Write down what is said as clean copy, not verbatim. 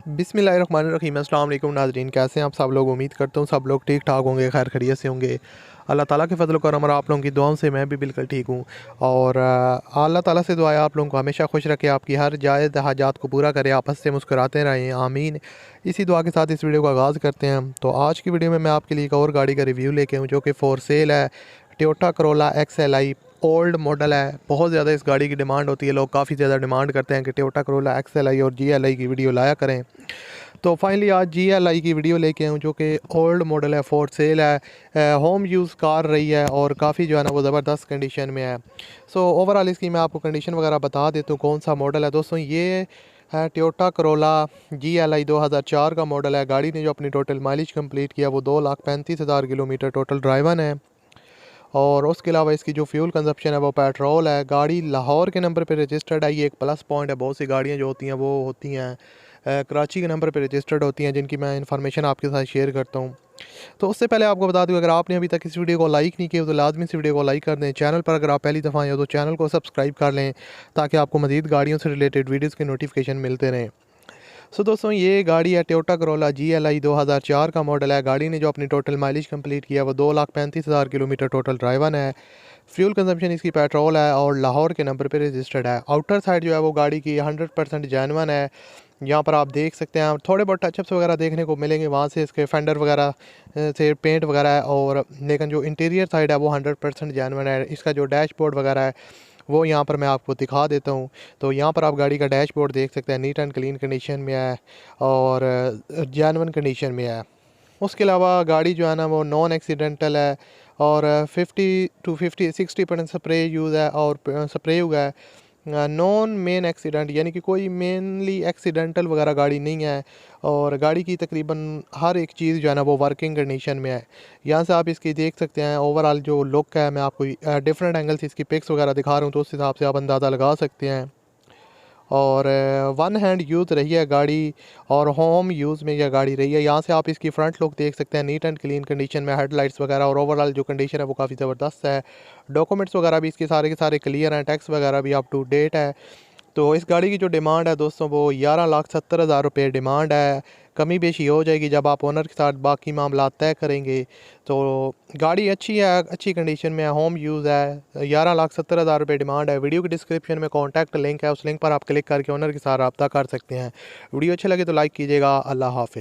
बिस्मिल्लाहिर्रहमानिर्रहीम। अस्सलाम वालेकुम नाज़रीन, कैसे हैं आप सब लोग। उम्मीद करता हूँ सब लोग ठीक ठाक होंगे, खैर खैरियत से होंगे। अल्लाह ताला के फजल करम और आप लोगों की दुआओं से मैं भी बिल्कुल ठीक हूँ। और अल्लाह ताला से दुआ है आप लोगों को हमेशा खुश रखे, आपकी हर जायज़ हाजात को पूरा करे, आपस से मुस्कुराते रहें, आमीन। इसी दुआ के साथ इस वीडियो का आगाज़ करते हैं। तो आज की वीडियो में मैं आपके लिए एक और गाड़ी का रिव्यू लेके हूँ जो कि फॉर सेल है। Toyota Corolla XLI old model है। बहुत ज़्यादा इस गाड़ी की डिमांड होती है, लोग काफ़ी ज़्यादा डिमांड करते हैं कि टोयोटा करोला XLI और GLI की वीडियो लाया करें। तो फाइनली आज GLI की वीडियो लेके आऊँ जो कि ओल्ड मॉडल है, फॉर सेल है, होम यूज़ कार रही है और काफ़ी जो है ना वो ज़बरदस्त कंडीशन में है। सो ओवरऑल इसकी मैं आपको कंडीशन वगैरह बता देता हूँ कौन सा मॉडल है। दोस्तों ये है टोयोटा करोला GLI 2004 का मॉडल है। गाड़ी ने जो अपनी टोटल माइलेज कंप्लीट किया वो 2,35,000 किलोमीटर टोटल ड्राइवन है। और उसके अलावा इसकी जो फ्यूल कंजप्शन है वो पेट्रोल है। गाड़ी लाहौर के नंबर पे रजिस्टर्ड है, ये एक प्लस पॉइंट है। बहुत सी गाड़ियाँ जो होती हैं वो होती हैं कराची के नंबर पे रजिस्टर्ड होती हैं, जिनकी मैं इन्फॉर्मेशन आपके साथ शेयर करता हूँ। तो उससे पहले आपको बता दूँ, अगर आपने अभी तक इस वीडियो को लाइक नहीं किया तो लाजमी इस वीडियो को लाइक कर दें। चैनल पर अगर आप पहली दफ़ा आए हो तो चैनल को सब्सक्राइब कर लें ताकि आपको मज़ीद गाड़ियों से रिलेटेड वीडियोज़ के नोटिफिकेशन मिलते रहें। सो दोस्तों ये गाड़ी है टोयोटा करोला GLI 2004 का मॉडल है। गाड़ी ने जो अपनी टोटल माइलेज कंप्लीट किया वो 2,35,000 किलोमीटर टोटल ड्राइवन है। फ्यूल कंजप्शन इसकी पेट्रोल है और लाहौर के नंबर पर रजिस्टर्ड है। आउटर साइड जो है वो गाड़ी की 100% जेन्युइन है। यहाँ पर आप देख सकते हैं, थोड़े बहुत टचअप्स वगैरह देखने को मिलेंगे वहाँ से, इसके फेंडर वगैरह से पेंट वगैरह है। और लेकिन जो इंटीरियर साइड है वो 100% जेन्युइन है। इसका जो डैशबोर्ड वगैरह है वो यहाँ पर मैं आपको दिखा देता हूँ। तो यहाँ पर आप गाड़ी का डैशबोर्ड देख सकते हैं, नीट एंड क्लीन कंडीशन में है और जेन्युइन कंडीशन में है। उसके अलावा गाड़ी जो है ना वो नॉन एक्सीडेंटल है और 50 to 60% स्प्रे यूज़ है और स्प्रे हुआ है। नॉन मेन एक्सीडेंट यानी कि कोई मेनली एक्सीडेंटल वगैरह गाड़ी नहीं है। और गाड़ी की तकरीबन हर एक चीज़ जो है ना वो वर्किंग कंडीशन में है। यहाँ से आप इसकी देख सकते हैं ओवरऑल जो लुक है। मैं आपको डिफरेंट एंगल से इसकी पिक्स वगैरह दिखा रहा हूँ तो उस हिसाब से आप अंदाज़ा लगा सकते हैं। और वन हैंड यूज़ रही है गाड़ी और होम यूज़ में यह गाड़ी रही है। यहाँ से आप इसकी फ्रंट लुक देख सकते हैं, नीट एंड क्लीन कंडीशन में, हेडलाइट्स वगैरह और ओवरऑल जो कंडीशन है वो काफ़ी ज़बरदस्त है। डॉक्यूमेंट्स वगैरह भी इसके सारे के सारे क्लियर हैं, टैक्स वगैरह भी अप टू डेट है। तो इस गाड़ी की जो डिमांड है दोस्तों वो 11,70,000 रुपये डिमांड है। कमी बेशी हो जाएगी जब आप ओनर के साथ बाकी मामला तय करेंगे। तो गाड़ी अच्छी है, अच्छी कंडीशन में है, होम यूज़ है। 11,70,000 रुपये डिमांड है। वीडियो के डिस्क्रिप्शन में कॉन्टैक्ट लिंक है, उस लिंक पर आप क्लिक करके ओनर के साथ रब्ता कर सकते हैं। वीडियो अच्छी लगे तो लाइक कीजिएगा। अल्लाह हाफ़िज़।